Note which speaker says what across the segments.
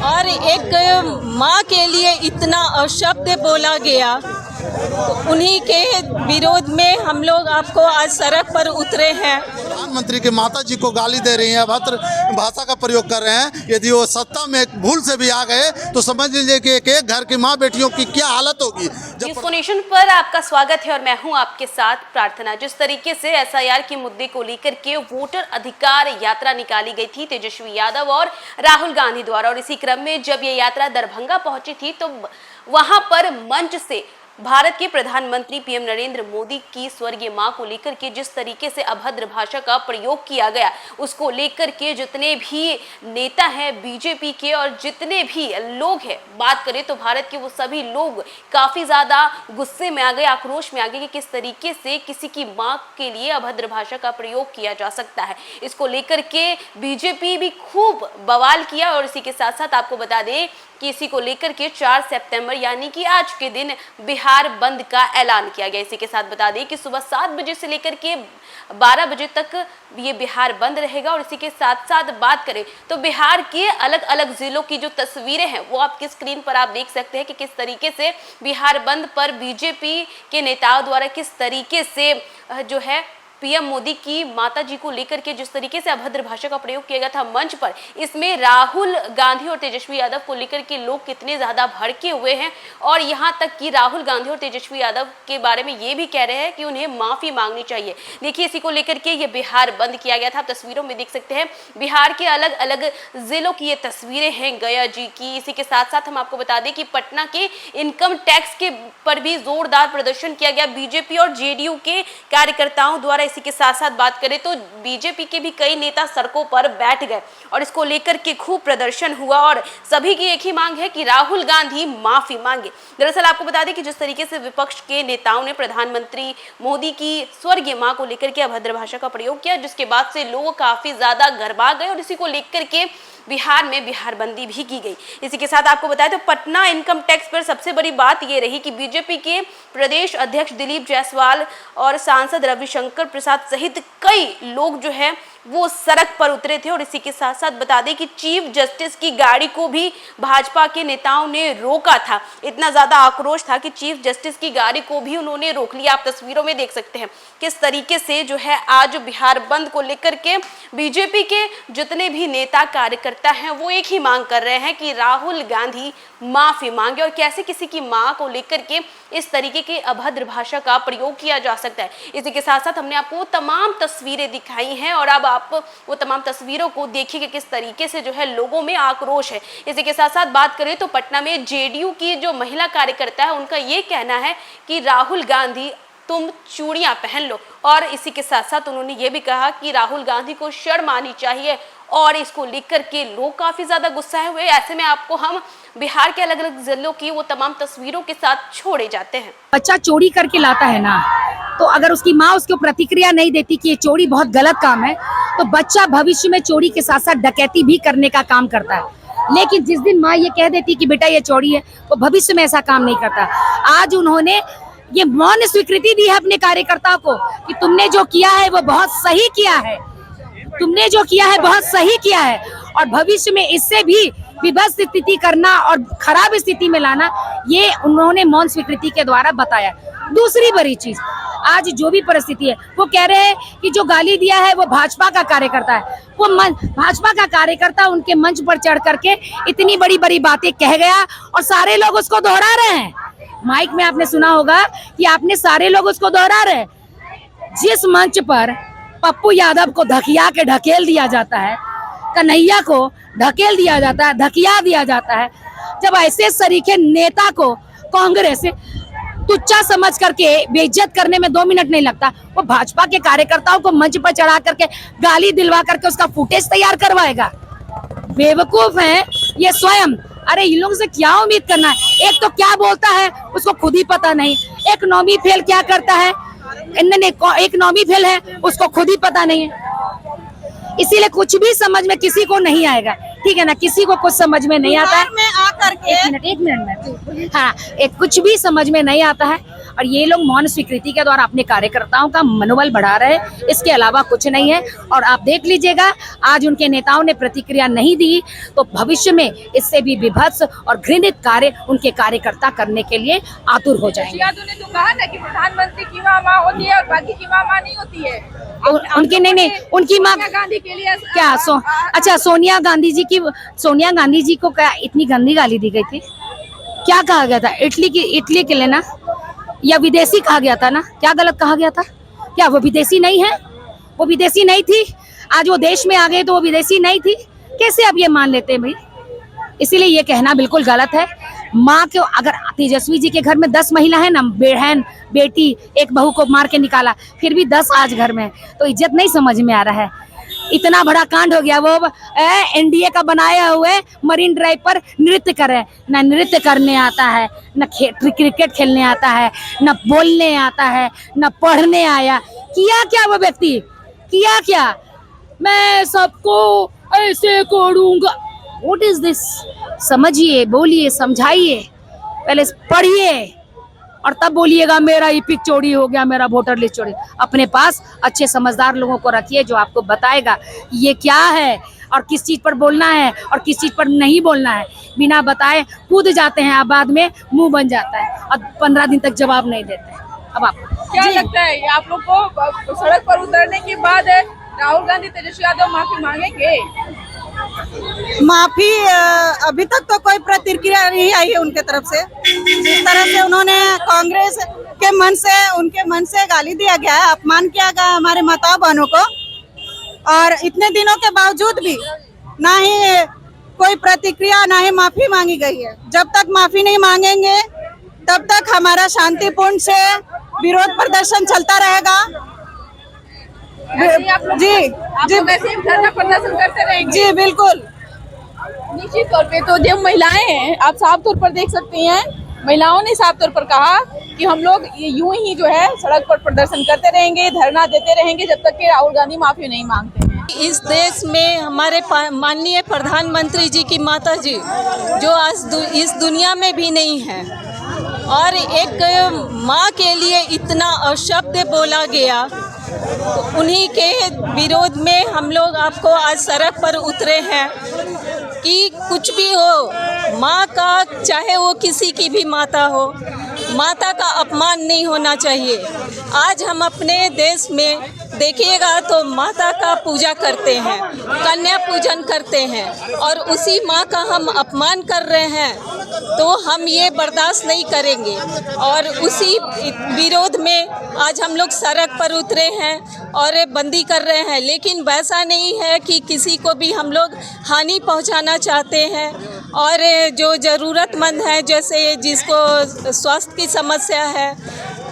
Speaker 1: और एक माँ के लिए इतना अशब्द बोला गया, तो उन्हीं के विरोध में हम लोग आपको आज सड़क पर उतरे हैं।
Speaker 2: प्रधानमंत्री की माता जी को गाली दे रही हैं, अभद्र भाषा का प्रयोग कर रहे हैं। यदि वो सत्ता में भूल से भी आ गए तो समझ लीजिए कि एक घर की माँ बेटियों की क्या हालत होगी।
Speaker 3: नेशन पर आपका स्वागत है और मैं हूं आपके साथ प्रार्थना। जिस तरीके से एसआईआर के मुद्दे को लेकर के वोटर अधिकार यात्रा निकाली गई थी तेजस्वी यादव और राहुल गांधी द्वारा, और इसी क्रम में जब ये यात्रा दरभंगा पहुंची थी तो वहां पर मंच से भारत के प्रधानमंत्री पीएम नरेंद्र मोदी की स्वर्गीय मां को लेकर के जिस तरीके से अभद्र भाषा का प्रयोग किया गया, उसको लेकर के जितने भी नेता हैं बीजेपी के और जितने भी लोग हैं, बात करें तो भारत के, वो सभी लोग काफी ज्यादा गुस्से में आ गए, आक्रोश में आ गए कि किस तरीके से किसी की मां के लिए अभद्र भाषा का प्रयोग किया जा सकता है। इसको लेकर के बीजेपी भी खूब बवाल किया। और इसी के साथ साथ आपको बता दें कि इसी को लेकर के 4 सितंबर यानी कि आज के दिन बिहार बंद का ऐलान किया गया। इसी के साथ बता दें कि सुबह 7 बजे से लेकर के 12 बजे तक ये बिहार बंद रहेगा। और इसी के साथ साथ बात करें तो बिहार के अलग अलग जिलों की जो तस्वीरें हैं वो आपकी स्क्रीन पर आप देख सकते हैं कि किस तरीके से बिहार बंद पर बीजेपी के नेताओं द्वारा किस तरीके से जो है पीएम मोदी की माता जी को लेकर के जिस तरीके से अभद्र भाषा का प्रयोग किया गया था मंच पर, इसमें राहुल गांधी और तेजस्वी यादव को लेकर के लोग कितने ज्यादा भड़के हुए हैं। और यहां तक कि राहुल गांधी और तेजस्वी यादव के बारे में ये भी कह रहे हैं कि उन्हें माफी मांगनी चाहिए। देखिए, इसी को लेकर के ये बिहार बंद किया गया था। आप तस्वीरों में देख सकते हैं बिहार के अलग अलग जिलों की ये तस्वीरें हैं, गया जी की। इसी के साथ साथ हम आपको बता दें कि पटना के इनकम टैक्स के पर भी जोरदार प्रदर्शन किया गया बीजेपी और जेडीयू के कार्यकर्ताओं द्वारा। इसी के साथ साथ बात करें तो बीजेपी के भी कई नेता सड़कों पर बैठ गए और इसको लेकर के खूब प्रदर्शन हुआ और सभी की एक ही मांग है कि राहुल गांधी माफी मांगे। दरअसल आपको बता दें कि जिस तरीके से विपक्ष के नेताओं ने प्रधानमंत्री मोदी की स्वर्गीय मां को लेकर के अभद्र भाषा का प्रयोग किया, जिसके बाद से लोग काफी ज्यादा गरमा गए और इसी को लेकर के बिहार में बिहारबंदी भी की गई। इसी के साथ आपको बताया तो पटना इनकम टैक्स पर सबसे बड़ी बात यह रही कि बीजेपी के प्रदेश अध्यक्ष दिलीप जायसवाल और सांसद रविशंकर प्रसाद सहित कई लोग जो है वो सड़क पर उतरे थे। और इसी के साथ साथ बता दें कि चीफ जस्टिस की गाड़ी को भी भाजपा के नेताओं ने रोका था। इतना ज्यादा आक्रोश था कि चीफ जस्टिस की गाड़ी को भी उन्होंने रोक लिया। आप तस्वीरों में देख सकते हैं किस तरीके से जो है आज बिहार बंद को लेकर के बीजेपी के जितने भी नेता कार्यकर्ता हैं वो एक ही मांग कर रहे हैं कि राहुल गांधी माफी मांगे। और कैसे किसी की मां को लेकर के इस तरीके के अभद्र भाषा का प्रयोग किया जा सकता है। इसी के साथ साथ हमने आपको तमाम तस्वीरें दिखाई हैं और अब आप वो तमाम तस्वीरों को देखिए कि किस तरीके से जो है लोगों में आक्रोश है। इसी के साथ साथ बात करें तो पटना में जेडीयू की जो महिला कार्यकर्ता है उनका ये कहना है कि राहुल गांधी तुम चूड़ियां पहन लो। और इसी के साथ साथ उन्होंने ये भी कहा कि राहुल गांधी को शर्म आनी चाहिए और इसको लेकर के लोग काफी ज्यादा गुस्सा हुए। ऐसे में आपको हम बिहार के अलग अलग जिलों की वो तमाम तस्वीरों के साथ छोड़े जाते हैं।
Speaker 4: बच्चा चोरी करके लाता है ना, तो अगर उसकी माँ उसको प्रतिक्रिया नहीं देती कि ये चोरी बहुत गलत काम है, तो बच्चा भविष्य में चोरी के साथ साथ डकैती भी करने का काम करता है। लेकिन जिस दिन माँ ये कह देती कि बेटा ये चोरी है, वो भविष्य में ऐसा काम नहीं करता। आज उन्होंने ये मौन स्वीकृति दी है अपने कार्यकर्ताओं को कि तुमने जो किया है वो बहुत सही किया है, तुमने जो किया है बहुत सही किया है, और भविष्य में इससे भी विभत्स स्थिति करना और खराब स्थिति में लाना, ये उन्होंने मौन स्वीकृति के द्वारा बताया। दूसरी बड़ी चीज, आज जो भी परिस्थिति है वो कह रहे हैं कि जो गाली दिया है वो भाजपा का कार्यकर्ता है। वो भाजपा का कार्यकर्ता उनके मंच पर चढ़ करके इतनी बड़ी बड़ी बातें कह गया और सारे लोग उसको दोहरा रहे हैं। माइक में आपने सुना होगा कि आपने सारे लोग उसको दोहरा रहे हैं। जिस मंच पर पप्पू यादव को धकिया के ढकेल दिया जाता है, कन्हैया को ढकेल दिया जाता है, धकिया दिया जाता है, जब ऐसे सरीखे नेता को कांग्रेस तुच्चा समझ करके बेइज्जत करने में 2 मिनट नहीं लगता, वो भाजपा के कार्यकर्ताओं को मंच पर चढ़ा करके गाली दिलवा करके उसका फुटेज तैयार करवाएगा। बेवकूफ है ये स्वयं। अरे इन लोगों से क्या उम्मीद करना है? एक तो क्या बोलता है उसको खुद ही पता नहीं, एक नौवीं फेल क्या करता है, एक नौवीं फेल है उसको खुद ही पता नहीं है। इसीलिए कुछ भी समझ में किसी को नहीं आएगा, ठीक है ना? किसी को कुछ समझ में नहीं आता है। एक मिनट में हाँ, कुछ भी समझ में नहीं आता है। और ये लोग मौन स्वीकृति के द्वारा अपने कार्यकर्ताओं का मनोबल बढ़ा रहे हैं, इसके अलावा कुछ नहीं है। और आप देख लीजिएगा, आज उनके नेताओं ने प्रतिक्रिया नहीं दी तो भविष्य में इससे भी विभत्स और घृणित कार्य उनके कार्यकर्ता करने के लिए आतुर हो जाएंगे।
Speaker 5: यादव ने तो कहा ना कि प्रधानमंत्री की माँ होती है और बाकी की माँ नहीं होती है।
Speaker 4: उनकी नहीं, उनकी माँ
Speaker 5: गांधी के लिए
Speaker 4: क्या अच्छा सोनिया गांधी जी को क्या इतनी गंदी गाली दी गई थी? क्या कहा गया था? इटली के लिए ना, या विदेशी कहा गया था ना? क्या गलत कहा गया था? क्या वो विदेशी नहीं है? वो विदेशी नहीं थी, आज वो देश में आ गए तो वो विदेशी नहीं थी? कैसे अब ये मान लेते हैं भाई? इसीलिए ये कहना बिल्कुल गलत है। माँ को अगर तेजस्वी जी के घर में 10 महिला है ना, बहन बेटी एक बहू को मार के निकाला, फिर भी 10 आज घर में, तो इज्जत नहीं समझ में आ रहा है। इतना बड़ा कांड हो गया, वो एनडीए का बनाया हुए मरीन ड्राइव पर नृत्य करे, न नृत्य करने आता है, न क्रिकेट खेलने आता है, न बोलने आता है, न पढ़ने आया। किया क्या वो व्यक्ति? किया क्या? मैं सबको ऐसे करूंगा। What is this? समझिए, बोलिए, समझाइए, पहले पढ़िए और तब बोलिएगा मेरा ईपिक चोरी हो गया, मेरा वोटर लिस्ट चोरी। अपने पास अच्छे समझदार लोगों को रखिए जो आपको बताएगा ये क्या है और किस चीज पर बोलना है और किस चीज पर नहीं बोलना है। बिना बताए कूद जाते हैं, आप बाद में मुंह बन जाता है और 15 दिन तक जवाब नहीं देते। अब आप
Speaker 5: क्या लगता है आप लोग को सड़क पर उतरने के बाद राहुल गांधी तेजस्वी यादव माफी मांगेंगे?
Speaker 6: माफी अभी तक तो कोई प्रतिक्रिया नहीं आई है उनके तरफ से। जिस तरह से उन्होंने कांग्रेस के उनके मन से गाली दिया गया है, अपमान किया गया हमारे माताओं बहनों को, और इतने दिनों के बावजूद भी ना ही कोई प्रतिक्रिया ना ही माफी मांगी गई है। जब तक माफी नहीं मांगेंगे तब तक हमारा शांतिपूर्ण से विरोध प्रदर्शन चलता रहेगा। जी
Speaker 5: लोग ऐसे ही धरना प्रदर्शन करते रहेंगे?
Speaker 6: जी बिल्कुल।
Speaker 5: निश्चित तौर पे तो जो महिलाएं हैं, आप साफ तौर पर देख सकते हैं, महिलाओं ने साफ तौर पर कहा कि हम लोग यूं ही जो है सड़क पर प्रदर्शन करते रहेंगे, धरना देते रहेंगे जब तक कि राहुल गांधी माफी नहीं मांगते हैं।
Speaker 1: इस देश में हमारे माननीय प्रधानमंत्री जी की माता जी जो आज इस दुनिया में भी नहीं है, और एक माँ के लिए इतना अपशब्द बोला गया, तो उन्हीं के विरोध में हम लोग आपको आज सड़क पर उतरे हैं कि कुछ भी हो, माँ का, चाहे वो किसी की भी माता हो, माता का अपमान नहीं होना चाहिए। आज हम अपने देश में देखिएगा तो माता का पूजा करते हैं, कन्या पूजन करते हैं, और उसी माँ का हम अपमान कर रहे हैं, तो हम ये बर्दाश्त नहीं करेंगे। और उसी विरोध में आज हम लोग सड़क पर उतरे हैं और बंदी कर रहे हैं। लेकिन वैसा नहीं है कि किसी को भी हम लोग हानि पहुंचाना चाहते हैं, और जो ज़रूरतमंद है, जैसे जिसको स्वास्थ्य की समस्या है,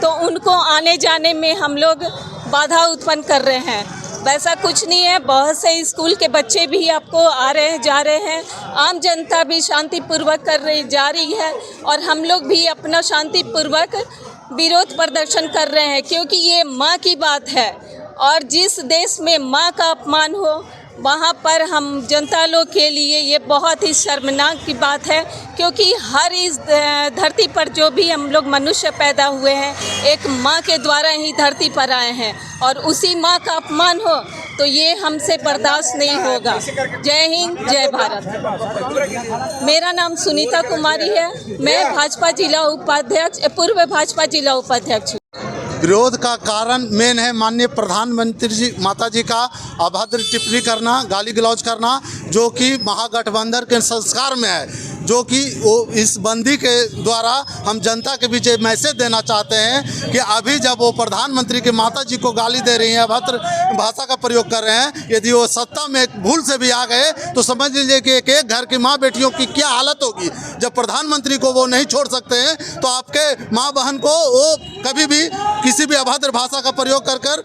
Speaker 1: तो उनको आने जाने में हम लोग बाधा उत्पन्न कर रहे हैं, वैसा कुछ नहीं है। बहुत से स्कूल के बच्चे भी आपको आ रहे हैं, जा रहे हैं, आम जनता भी शांतिपूर्वक जा रही है, और हम लोग भी अपना शांतिपूर्वक विरोध प्रदर्शन कर रहे हैं, क्योंकि ये माँ की बात है, और जिस देश में माँ का अपमान हो वहाँ पर हम जनता लोग के लिए ये बहुत ही शर्मनाक की बात है, क्योंकि हर इस धरती पर जो भी हम लोग मनुष्य पैदा हुए हैं, एक माँ के द्वारा ही धरती पर आए हैं, और उसी माँ का अपमान हो तो ये हमसे बर्दाश्त नहीं होगा। जय हिंद, जय भारत। मेरा नाम सुनीता कुमारी है, मैं भाजपा जिला उपाध्यक्ष, पूर्व भाजपा जिला उपाध्यक्ष।
Speaker 2: विरोध का कारण मेन है माननीय प्रधानमंत्री जी माता जी का अभद्र टिप्पणी करना, गाली गलौज करना, जो कि महागठबंधन के संस्कार में है, जो कि वो इस बंदी के द्वारा हम जनता के बीच मैसेज देना चाहते हैं कि अभी जब वो प्रधानमंत्री की माता जी को गाली दे रही हैं, अभद्र भाषा का प्रयोग कर रहे हैं, यदि वो सत्ता में एक भूल से भी आ गए तो समझ लीजिए कि एक एक घर की माँ बेटियों की क्या हालत होगी। जब प्रधानमंत्री को वो नहीं छोड़ सकते हैं तो आपके माँ बहन को वो कभी भी किसी भी अभद्र भाषा का प्रयोग कर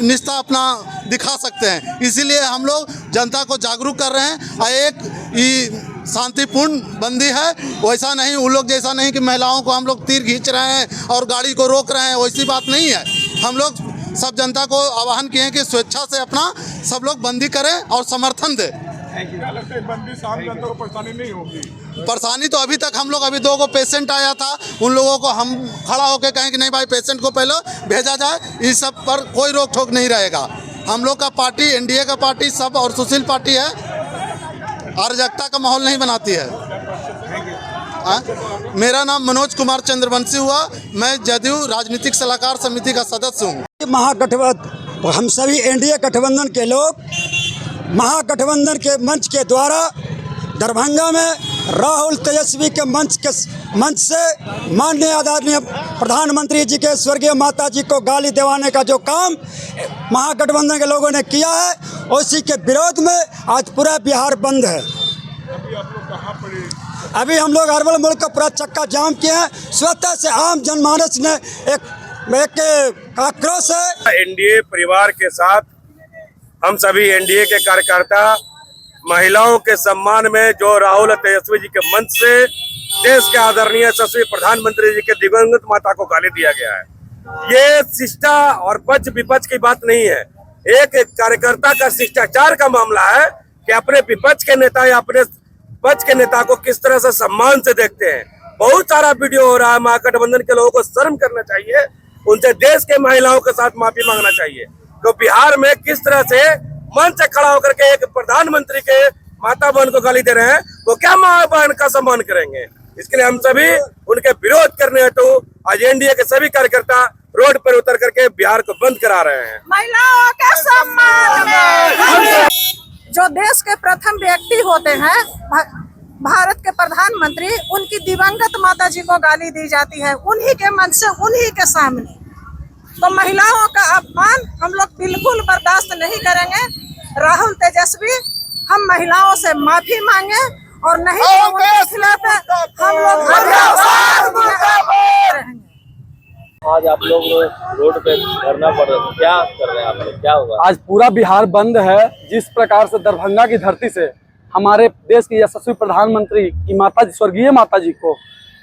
Speaker 2: निष्ठा अपना दिखा सकते हैं। इसीलिए हम लोग जनता को जागरूक कर रहे हैं। और एक शांतिपूर्ण बंदी है, वैसा नहीं, उन लोग जैसा नहीं कि महिलाओं को हम लोग तीर खींच रहे हैं और गाड़ी को रोक रहे हैं, वैसी बात नहीं है। हम लोग सब जनता को आह्वान किए हैं कि स्वेच्छा से अपना सब लोग बंदी करें और समर्थन दें।
Speaker 7: बंदी शाम के अंदर परेशानी नहीं होगी।
Speaker 2: परेशानी तो अभी तक हम लोग, अभी 2 पेशेंट आया था, उन लोगों को हम खड़ा होकर कहें कि नहीं भाई पेशेंट को पहले भेजा जाए, इस सब पर कोई रोक टोक नहीं रहेगा। हम लोग का पार्टी एनडीए का पार्टी सब और सुशील पार्टी है, अराजकता का माहौल नहीं बनाती है। मेरा नाम मनोज कुमार चंद्रवंशी हुआ, मैं जदयू राजनीतिक सलाहकार समिति का सदस्य हूँ।
Speaker 8: महागठबंधन, हम सभी एनडीए गठबंधन के लोग महागठबंधन के मंच के द्वारा दरभंगा में राहुल तेजस्वी के मंच से माननीय आदरणीय प्रधानमंत्री जी के स्वर्गीय माता जी को गाली दिलवाने का जो काम महागठबंधन के लोगों ने किया है, उसी के विरोध में आज पूरा बिहार बंद है। अभी हम लोग अरवल मुल्क का पूरा चक्का जाम किए हैं। स्वतः से आम जनमानस ने एक आक्रोश है।
Speaker 9: एनडीए परिवार के साथ हम सभी एनडीए के कार्यकर्ता महिलाओं के सम्मान में जो राहुल तेजस्वी जी के मंच से देश के आदरणीय यशस्वी प्रधानमंत्री जी के दिवंगत माता को गाली दिया गया है, ये शिष्टा और पक्ष विपक्ष की बात नहीं है। एक कार्यकर्ता का शिष्टाचार का मामला है कि अपने विपक्ष के नेता या अपने पक्ष के नेता को किस तरह से सम्मान से देखते हैं। बहुत सारा वीडियो हो रहा है, महागठबंधन के लोगों को शर्म करना चाहिए, उनसे देश के महिलाओं के साथ माफी मांगना चाहिए। तो बिहार में किस तरह से मंच से खड़ा होकर के एक प्रधानमंत्री के माता बहन को गाली दे रहे हैं, वो क्या माँ बहन का सम्मान करेंगे। इसके लिए हम सभी उनके विरोध करने हेतु आज एनडीए के सभी कार्यकर्ता रोड पर उतर करके बिहार को बंद करा रहे हैं।
Speaker 6: महिलाओं के सम्मान में जो देश के प्रथम व्यक्ति होते हैं, भारत के प्रधानमंत्री, उनकी दिवंगत माता जी को गाली दी जाती है उन्हीं के मंच से, उन्हीं के सामने। तो महिलाओं का अपमान हम लोग बिल्कुल बर्दाश्त नहीं करेंगे। राहुल तेजस्वी, हम महिलाओं से माफी मांगे और नहीं तो उनके खिलाफ हम लोग रहेंगे।
Speaker 10: आज आप लोग रोड पे धरना पड़ रहे हैं, क्या कर रहे हैं आप लोग, क्या होगा?
Speaker 11: आज पूरा बिहार बंद है। जिस प्रकार से दरभंगा की धरती से हमारे देश के यशस्वी प्रधानमंत्री की माता जी, स्वर्गीय माता जी को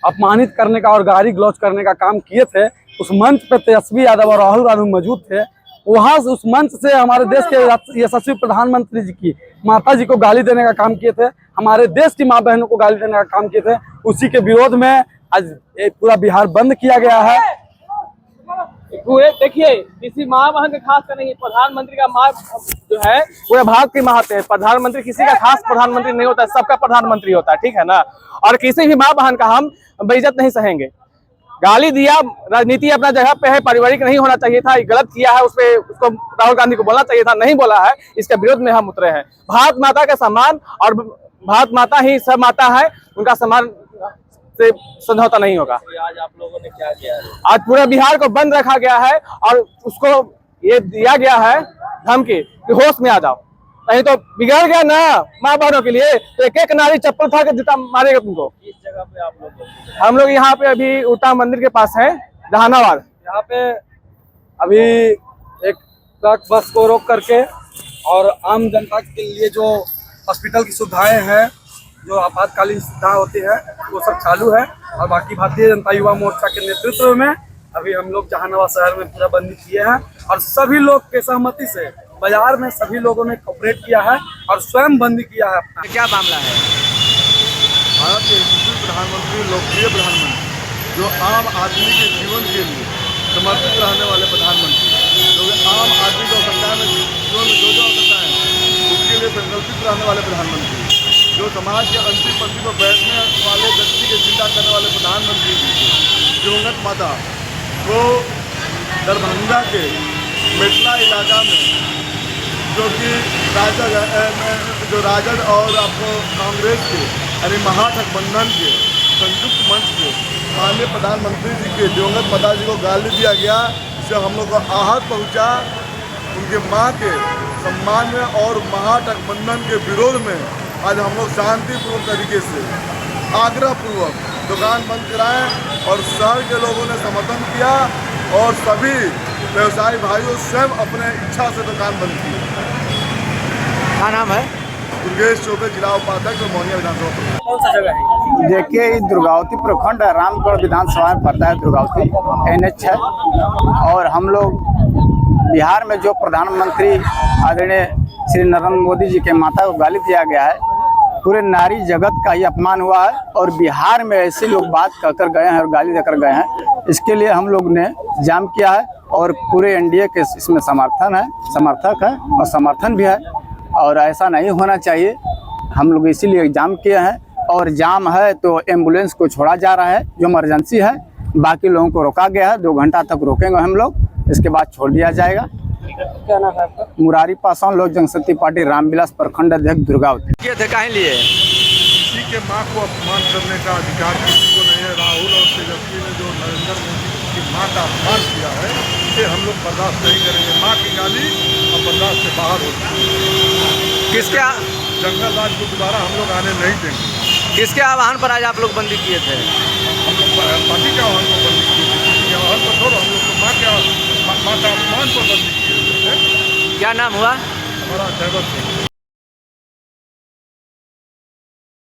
Speaker 11: अपमानित करने का और गाली गलौज करने का काम किए थे, उस मंच पे तेजस्वी यादव और राहुल गांधी मौजूद थे। वहां से उस मंच से हमारे देश के यशस्वी प्रधानमंत्री जी की माता जी को गाली देने का काम किए थे, हमारे देश की माँ बहनों को गाली देने का काम किए थे। उसी के विरोध में आज पूरा बिहार बंद किया गया है।
Speaker 10: देखिए, किसी माँ बहन का खास का नहीं, प्रधानमंत्री का माँ जो है पूरे भारत की माँ है। प्रधानमंत्री किसी का खास प्रधानमंत्री नहीं होता है, सबका प्रधानमंत्री होता है, ठीक है ना। और किसी भी माँ बहन का हम बेइज्जत नहीं सहेंगे। गाली दिया, राजनीति अपना जगह पे है, पारिवारिक नहीं होना चाहिए था, गलत किया है, उसपे उसको राहुल गांधी को बोलना चाहिए था, नहीं बोला है। इसके विरोध में हम उतरे हैं। भारत माता का सम्मान, और भारत माता ही सब माता है, उनका सम्मान से समझौता नहीं होगा। आज आप लोगों ने क्या किया है?
Speaker 11: आज पूरा बिहार को बंद रखा गया है और उसको ये दिया गया है धमकी कि होश में आ जाओ, नहीं तो बिगड़ गया ना माँ बहनों के लिए, तो एक एक नारी चप्पल उठा के जूता मारेगा तुमको।
Speaker 10: किस जगह पे आप लोग?
Speaker 11: हम लोग यहाँ पे अभी उल्टा मंदिर के पास है, जहानाबाद। यहाँ पे अभी एक ट्रक बस को रोक करके और आम जनता के लिए जो हॉस्पिटल की सुविधाएं हैं, जो आपातकालीन सुविधा होती है, वो सब चालू है। और बाकी भारतीय जनता युवा मोर्चा के नेतृत्व में अभी हम लोग जहानाबाद शहर में पूरा बंदी किए हैं और सभी लोग के सहमति से बाजार में सभी लोगों ने कोऑपरेट किया है और स्वयं बंदी किया है।
Speaker 10: क्या मामला है?
Speaker 7: भारत के यशस्वी प्रधानमंत्री, लोकप्रिय प्रधानमंत्री, जो आम आदमी के जीवन के लिए समर्पित रहने वाले प्रधानमंत्री, जो आम आदमी को सरकार में जीवन में जो आवश्यकता है उसके लिए संकल्पित रहने वाले प्रधानमंत्री, जो समाज के अंतिम पंक्ति पर बैठने वाले व्यक्ति की चिंता करने वाले प्रधानमंत्री जी, दिवंगत माता को दरभंगा के मेटला इलाका में जो कि राजद और आपको कांग्रेस के यानी महागठबंधन के संयुक्त मंच के माननीय प्रधानमंत्री जी के दिवंगत माता जी को गाली दिया गया, इससे हम लोग को आहत पहुंचा। उनके माँ के सम्मान में और महागठबंधन के विरोध में आज हम लोग शांतिपूर्ण तरीके से आग्रहपूर्वक दुकान बंद कराएं और शहर के लोगों ने समर्थन किया और सभी व्यवसायी भाइयों स्वयं अपने इच्छा से दुकान बंद की।
Speaker 10: क्या नाम है?
Speaker 7: दुर्गेश चौबे, जिला उपाध्यक्ष और मोहनिया विधानसभा।
Speaker 10: कौन सा जगह है?
Speaker 12: देखिए, इस दुर्गावती प्रखंड रामगढ़ विधानसभा में पड़ता है, दुर्गावती NH है। और हम लोग बिहार में जो प्रधानमंत्री आदरणीय श्री नरेंद्र मोदी जी के माता को गाली दिया गया है, पूरे नारी जगत का ही अपमान हुआ है। और बिहार में ऐसे लोग बात कहकर गए हैं और गाली देकर गए हैं, इसके लिए हम लोग ने जाम किया है और पूरे एनडीए के इसमें समर्थक है और समर्थन भी है। और ऐसा नहीं होना चाहिए, हम लोग इसीलिए जाम किए हैं। और जाम है तो एम्बुलेंस को छोड़ा जा रहा है जो इमरजेंसी है, बाकी लोगों को रोका गया है। 2 घंटा तक रोकेंगे हम लोग, इसके बाद छोड़ दिया जाएगा।
Speaker 10: क्या नाम है आपका?
Speaker 12: मुरारी पासवान, लोक जनशक्ति पार्टी, रामविलास प्रखंड अध्यक्ष, दुर्गावती।
Speaker 11: किए थे काहे लिए?
Speaker 7: किसी के माँ को अपमान करने का अधिकार किसी को नहीं है। राहुल और तेजस्वी ने जो नरेंद्र मोदी की माँ का अपमान किया है, इसे हम लोग बर्दाश्त नहीं करेंगे। माँ की गाली अब बर्दाश्त से बाहर होगी।
Speaker 11: किसके
Speaker 7: जंगल राज को दोबारा हम लोग आने नहीं देंगे।
Speaker 11: किसके आह्वान पर आज आप लोग बंदी किए थे?
Speaker 7: हम लोग पार्टी के आह्वान पर बंदी किए थे, किसी के आह्वान पर थोड़ा। हम लोग तो माँ का अपमान पर बंदी किए थे।
Speaker 11: क्या नाम हुआ?
Speaker 7: हमारा जयवंत सिंह।